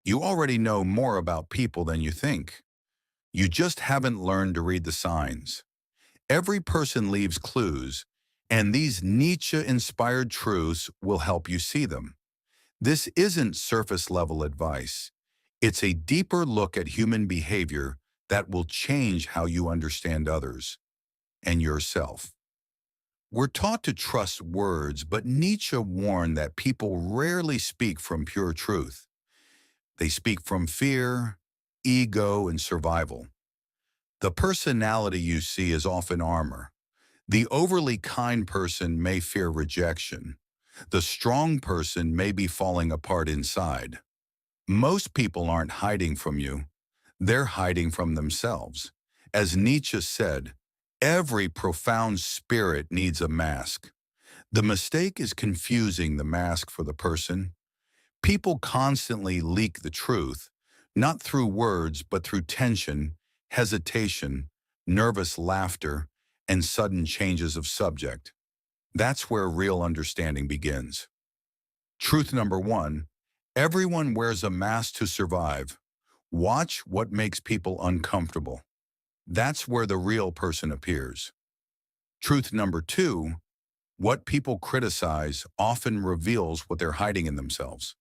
You already know more about people than you think. You just haven't learned to read the signs. Every person leaves clues, and these Nietzsche-inspired truths will help you see them. This isn't surface-level advice. It's a deeper look at human behavior that will change how you understand others and yourself. We're taught to trust words, but Nietzsche warned that people rarely speak from pure truth. They speak from fear, ego, and survival. The personality you see is often armor. The overly kind person may fear rejection. The strong person may be falling apart inside. Most people aren't hiding from you. They're hiding from themselves. As Nietzsche said, every profound spirit needs a mask. The mistake is confusing the mask for the person. People constantly leak the truth, not through words, but through tension, hesitation, nervous laughter, and sudden changes of subject. That's where real understanding begins. Truth number one, everyone wears a mask to survive. Watch what makes people uncomfortable. That's where the real person appears. Truth number two, what people criticize often reveals what they're hiding in themselves.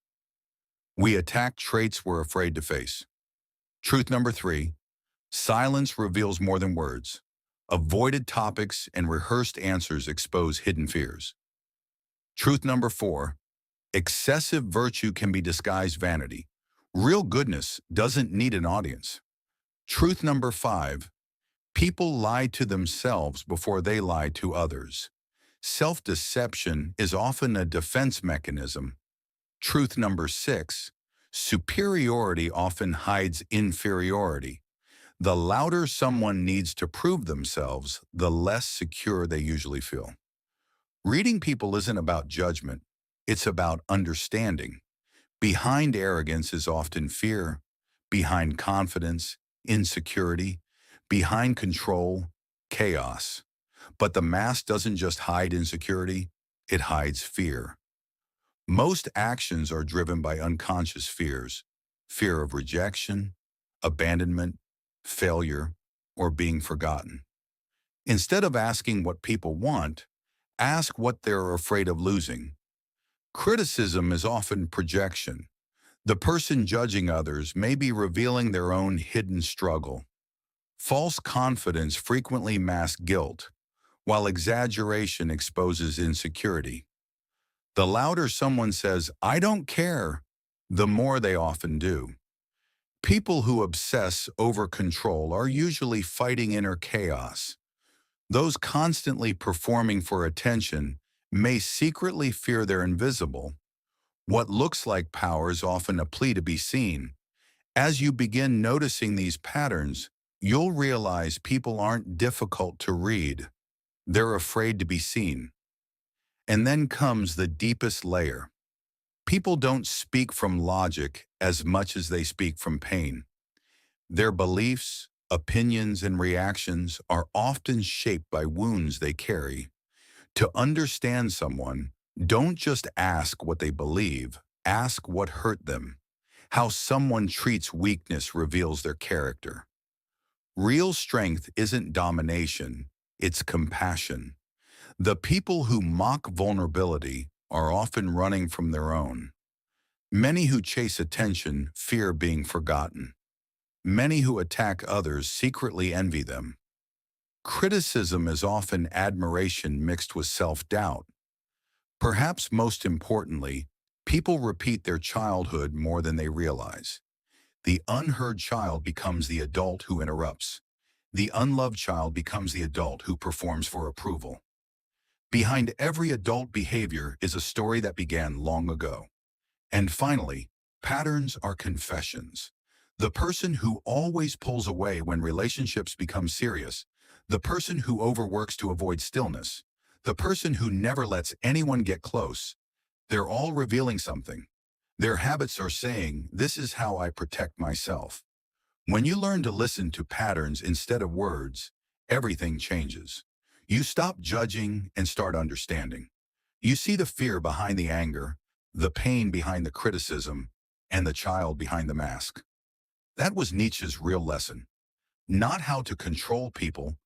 We attack traits we're afraid to face. Truth number three, silence reveals more than words. Avoided topics and rehearsed answers expose hidden fears. Truth number four, excessive virtue can be disguised vanity. Real goodness doesn't need an audience. Truth number five, people lie to themselves before they lie to others. Self-deception is often a defense mechanism. Truth number six, superiority often hides inferiority. The louder someone needs to prove themselves, the less secure they usually feel. Reading people isn't about judgment, it's about understanding. Behind arrogance is often fear, behind confidence, insecurity, behind control, chaos. But the mask doesn't just hide insecurity, it hides fear. Most actions are driven by unconscious fears, fear of rejection, abandonment, failure, or being forgotten. Instead of asking what people want, ask what they're afraid of losing. Criticism is often projection. The person judging others may be revealing their own hidden struggle. False confidence frequently masks guilt, while exaggeration exposes insecurity. The louder someone says, "I don't care," the more they often do. People who obsess over control are usually fighting inner chaos. Those constantly performing for attention may secretly fear they're invisible. What looks like power is often a plea to be seen. As you begin noticing these patterns, you'll realize people aren't difficult to read. They're afraid to be seen. And then comes the deepest layer. People don't speak from logic as much as they speak from pain. Their beliefs, opinions, and reactions are often shaped by wounds they carry. To understand someone, don't just ask what they believe, ask what hurt them. How someone treats weakness reveals their character. Real strength isn't domination, it's compassion. The people who mock vulnerability are often running from their own. Many who chase attention fear being forgotten. Many who attack others secretly envy them. Criticism is often admiration mixed with self-doubt. Perhaps most importantly, people repeat their childhood more than they realize. The unheard child becomes the adult who interrupts. The unloved child becomes the adult who performs for approval. Behind every adult behavior is a story that began long ago. And finally, patterns are confessions. The person who always pulls away when relationships become serious, the person who overworks to avoid stillness, the person who never lets anyone get close, they're all revealing something. Their habits are saying, "This is how I protect myself." When you learn to listen to patterns instead of words, everything changes. You stop judging and start understanding. You see the fear behind the anger, the pain behind the criticism, and the child behind the mask. That was Nietzsche's real lesson. Not how to control people,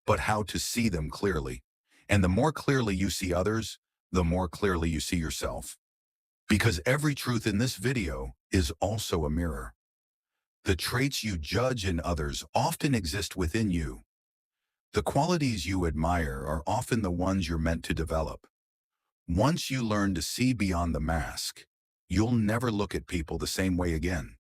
but how to see them clearly. And the more clearly you see others, the more clearly you see yourself. Because every truth in this video is also a mirror. The traits you judge in others often exist within you. The qualities you admire are often the ones you're meant to develop. Once you learn to see beyond the mask, you'll never look at people the same way again.